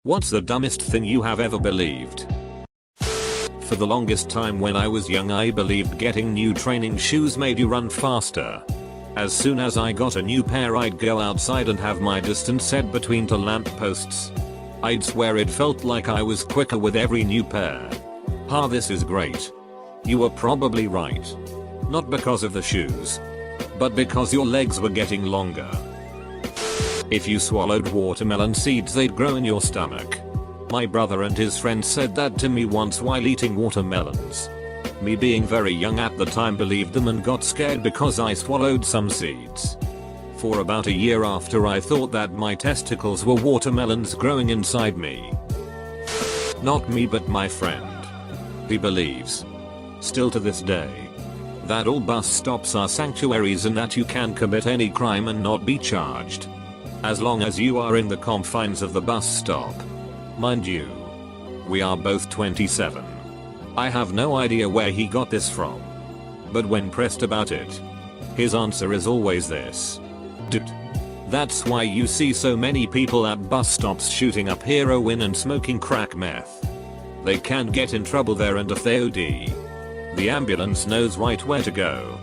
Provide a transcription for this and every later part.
What's the dumbest thing you have ever believed? For the longest time when I was young I believed getting new training shoes made you run faster. As soon as I got a new pair I'd go outside and have my distance set between two lampposts. I'd swear it felt like I was quicker with every new pair. This is great. You were probably right. Not because of the shoes, but because your legs were getting longer. If you swallowed watermelon seeds they'd grow in your stomach. My brother and his friends said that to me once while eating watermelons. Me being very young at the time believed them and got scared because I swallowed some seeds. For about a year after I thought that my testicles were watermelons growing inside me. Not me but my friend. He believes, still to this day, that all bus stops are sanctuaries and that you can commit any crime and not be charged. As long as you are in the confines of the bus stop. Mind you, we are both 27. I have no idea where he got this from. But when pressed about it, his answer is always this. Dude. That's why you see so many people at bus stops shooting up heroin and smoking crack meth. They can't get in trouble there and if they OD, the ambulance knows right where to go.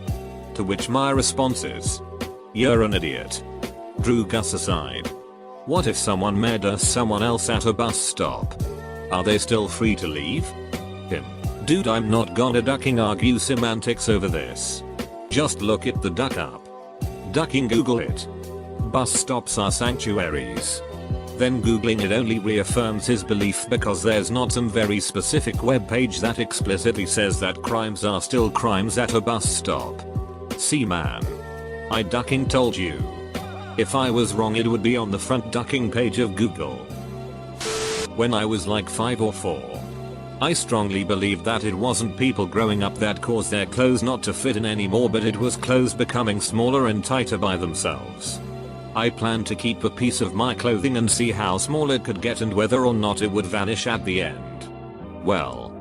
To which my response is, you're an idiot. Drew Gus aside. What if someone murders someone else at a bus stop? Are they still free to leave? Him. Dude, I'm not gonna ducking argue semantics over this. Just look it the duck up. Ducking Google it. Bus stops are sanctuaries. Then googling it only reaffirms his belief because there's not some very specific webpage that explicitly says that crimes are still crimes at a bus stop. See man. I ducking told you. If I was wrong it would be on the front ducking page of Google. When I was like 5 or 4. I strongly believed that it wasn't people growing up that caused their clothes not to fit in anymore but it was clothes becoming smaller and tighter by themselves. I planned to keep a piece of my clothing and see how small it could get and whether or not it would vanish at the end. Well,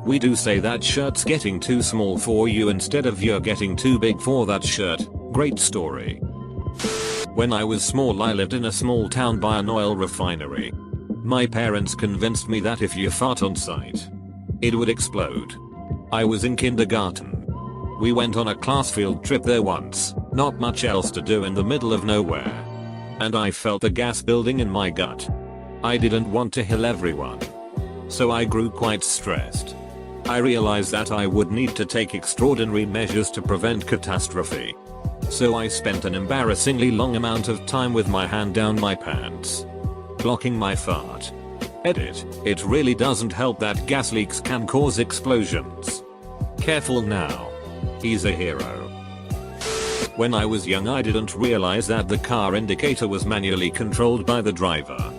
we do say that shirt's getting too small for you instead of you're getting too big for that shirt. Great story. When I was small I lived in a small town by an oil refinery. My parents convinced me that if you fart on sight, it would explode. I was in kindergarten. We went on a class field trip there once, not much else to do in the middle of nowhere. And I felt the gas building in my gut. I didn't want to kill everyone. So I grew quite stressed. I realized that I would need to take extraordinary measures to prevent catastrophe. So I spent an embarrassingly long amount of time with my hand down my pants, blocking my fart. Edit. It really doesn't help that gas leaks can cause explosions. Careful now. He's a hero. When I was young I didn't realize that the car indicator was manually controlled by the driver.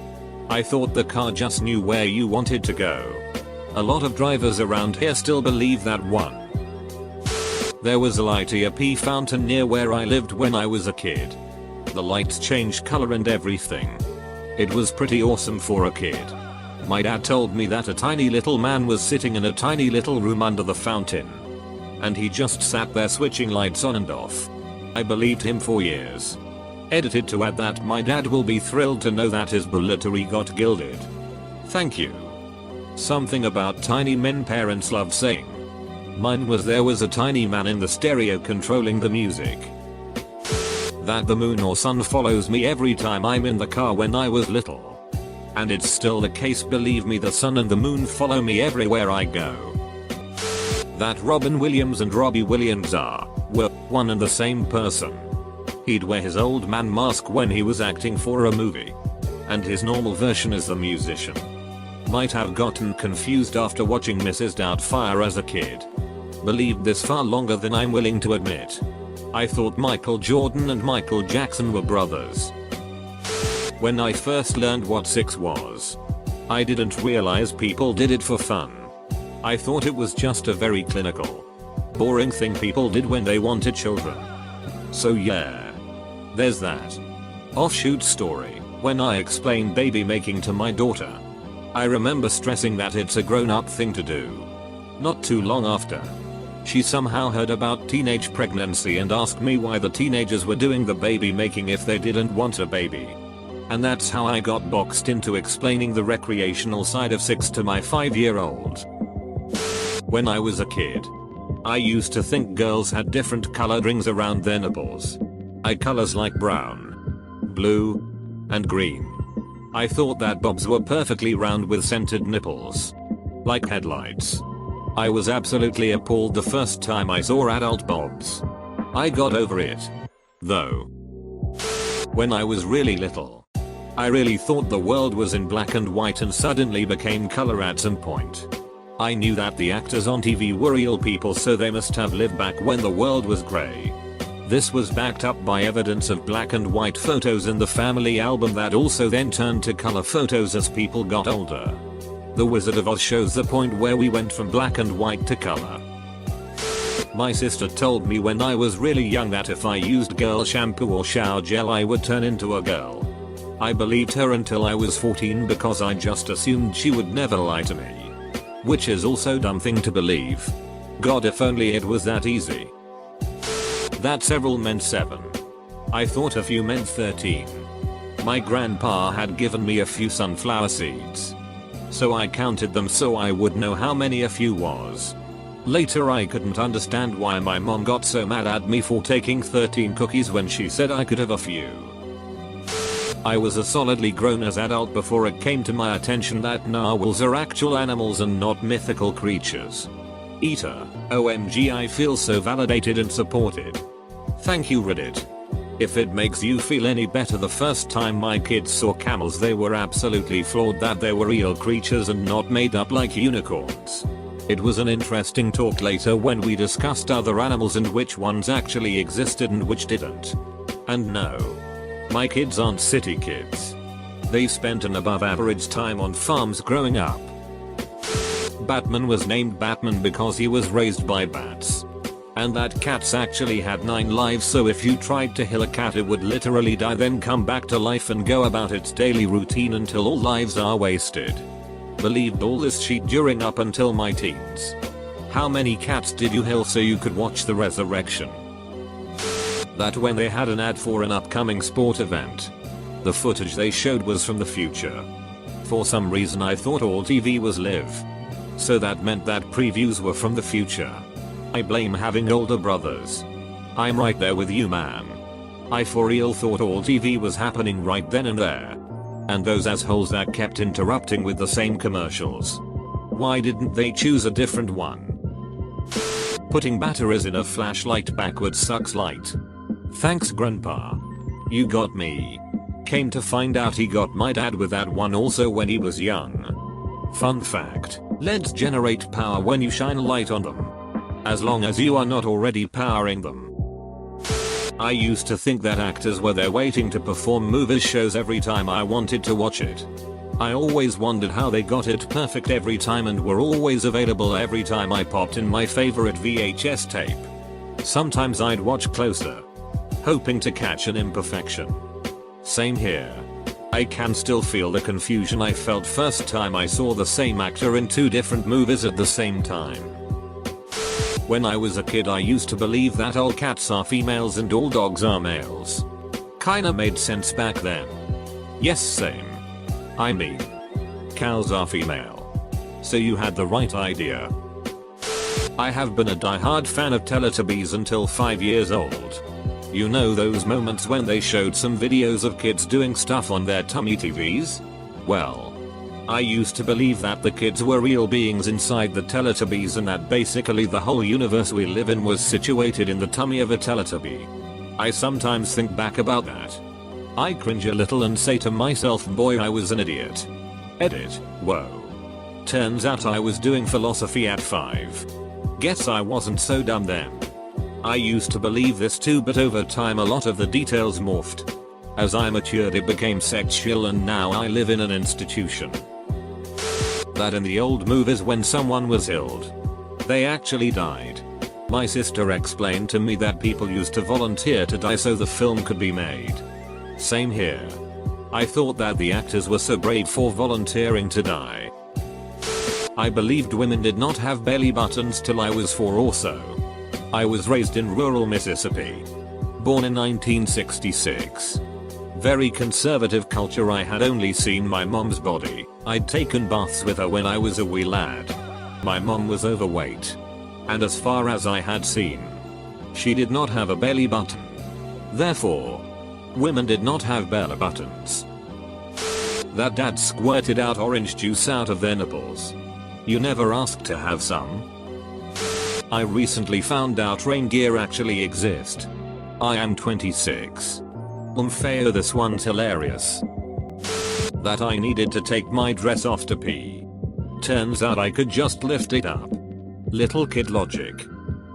I thought the car just knew where you wanted to go. A lot of drivers around here still believe that one. There was a light-up fountain near where I lived when I was a kid. The lights changed color and everything. It was pretty awesome for a kid. My dad told me that a tiny little man was sitting in a tiny little room under the fountain. And he just sat there switching lights on and off. I believed him for years. Edited to add that my dad will be thrilled to know that his bulletary got gilded. Thank you. Something about tiny men parents love saying. Mine was there was a tiny man in the stereo controlling the music. That the moon or sun follows me every time I'm in the car when I was little. And it's still the case, believe me, the sun and the moon follow me everywhere I go. That Robin Williams and Robbie Williams were one and the same person. He'd wear his old man mask when he was acting for a movie. And his normal version as the musician. Might have gotten confused after watching Mrs. Doubtfire as a kid. Believed this far longer than I'm willing to admit. I thought Michael Jordan and Michael Jackson were brothers. When I first learned what sex was, I didn't realize people did it for fun. I thought it was just a very clinical, boring thing people did when they wanted children. So yeah, there's that. Offshoot story. When I explained baby making to my daughter, I remember stressing that it's a grown-up thing to do. Not too long after, she somehow heard about teenage pregnancy and asked me why the teenagers were doing the baby making if they didn't want a baby. And that's how I got boxed into explaining the recreational side of sex to my 5-year-old. When I was a kid, I used to think girls had different colored rings around their nipples. Eye colors like brown, blue, and green. I thought that bobs were perfectly round with centered nipples, like headlights. I was absolutely appalled the first time I saw adult bobs. I got over it, though. When I was really little, I really thought the world was in black and white and suddenly became color at some point. I knew that the actors on TV were real people, so they must have lived back when the world was grey. This was backed up by evidence of black and white photos in the family album that also then turned to color photos as people got older. The Wizard of Oz shows the point where we went from black and white to color. My sister told me when I was really young that if I used girl shampoo or shower gel I would turn into a girl. I believed her until I was 14 because I just assumed she would never lie to me. Which is also a dumb thing to believe. God, if only it was that easy. That several meant 7. I thought a few meant 13. My grandpa had given me a few sunflower seeds, so I counted them so I would know how many a few was. Later I couldn't understand why my mom got so mad at me for taking 13 cookies when she said I could have a few. I was a solidly grown-as adult before it came to my attention that narwhals are actual animals and not mythical creatures. Eater, OMG, I feel so validated and supported. Thank you, Reddit. If it makes you feel any better, the first time my kids saw camels they were absolutely floored that they were real creatures and not made up like unicorns. It was an interesting talk later when we discussed other animals and which ones actually existed and which didn't. And no, my kids aren't city kids. They spent an above average time on farms growing up. Batman was named Batman because he was raised by bats. And that cats actually had 9 lives, so if you tried to heal a cat it would literally die then come back to life and go about its daily routine until all lives are wasted. Believed all this shit during up until my teens. How many cats did you heal so you could watch the resurrection? That when they had an ad for an upcoming sport event, the footage they showed was from the future. For some reason I thought all TV was live. So that meant that previews were from the future. I blame having older brothers. I'm right there with you, man. I for real thought all TV was happening right then and there. And those assholes that kept interrupting with the same commercials. Why didn't they choose a different one? Putting batteries in a flashlight backwards sucks light. Thanks, Grandpa. You got me. Came to find out he got my dad with that one also when he was young. Fun fact, LEDs generate power when you shine a light on them. As long as you are not already powering them. I used to think that actors were there waiting to perform movies shows every time I wanted to watch it. I always wondered how they got it perfect every time and were always available every time I popped in my favorite VHS tape. Sometimes I'd watch closer, hoping to catch an imperfection. Same here. I can still feel the confusion I felt first time I saw the same actor in 2 different movies at the same time. When I was a kid I used to believe that all cats are females and all dogs are males. Kinda made sense back then. Yes, same. I mean, cows are female. So you had the right idea. I have been a die-hard fan of Teletubbies until 5 years old. You know those moments when they showed some videos of kids doing stuff on their tummy TVs? Well, I used to believe that the kids were real beings inside the Teletubbies and that basically the whole universe we live in was situated in the tummy of a Teletubby. I sometimes think back about that. I cringe a little and say to myself, boy, I was an idiot. Edit. Whoa. Turns out I was doing philosophy at 5. Guess I wasn't so dumb then. I used to believe this too, but over time a lot of the details morphed. As I matured it became sexual and now I live in an institution. That in the old movies when someone was killed, they actually died. My sister explained to me that people used to volunteer to die so the film could be made. Same here. I thought that the actors were so brave for volunteering to die. I believed women did not have belly buttons till I was 4 or so. I was raised in rural Mississippi. Born in 1966. Very conservative culture. I had only seen my mom's body. I'd taken baths with her when I was a wee lad. My mom was overweight. And as far as I had seen, she did not have a belly button. Therefore, women did not have belly buttons. That dad squirted out orange juice out of their nipples. You never asked to have some? I recently found out rain gear actually exist. I am 26. Fair, this one's hilarious. That I needed to take my dress off to pee. Turns out I could just lift it up. Little kid logic.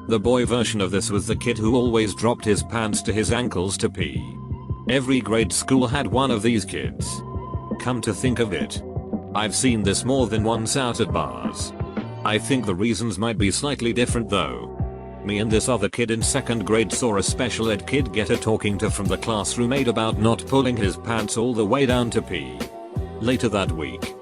The boy version of this was the kid who always dropped his pants to his ankles to pee. Every grade school had one of these kids. Come to think of it, I've seen this more than once out at bars. I think the reasons might be slightly different though. Me and this other kid in 2nd grade saw a special ed kid get a talking to from the classroom aide about not pulling his pants all the way down to pee. Later that week,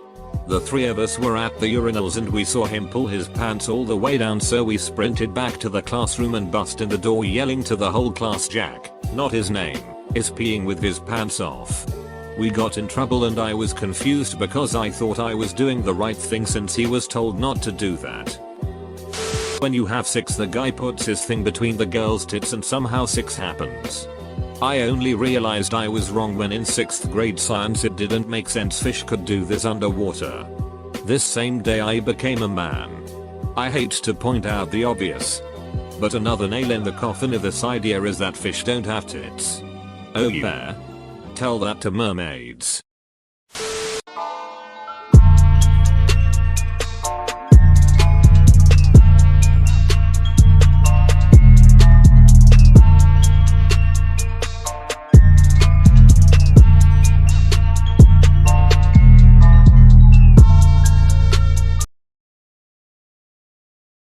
the three of us were at the urinals and we saw him pull his pants all the way down, so we sprinted back to the classroom and bust in the door yelling to the whole class, Jack, not his name, is peeing with his pants off. We got in trouble and I was confused because I thought I was doing the right thing since he was told not to do that. When you have sex, the guy puts his thing between the girl's tits and somehow sex happens. I only realized I was wrong when in 6th grade science it didn't make sense fish could do this underwater. This same day I became a man. I hate to point out the obvious, but another nail in the coffin of this idea is that fish don't have tits. Oh yeah? Tell that to mermaids.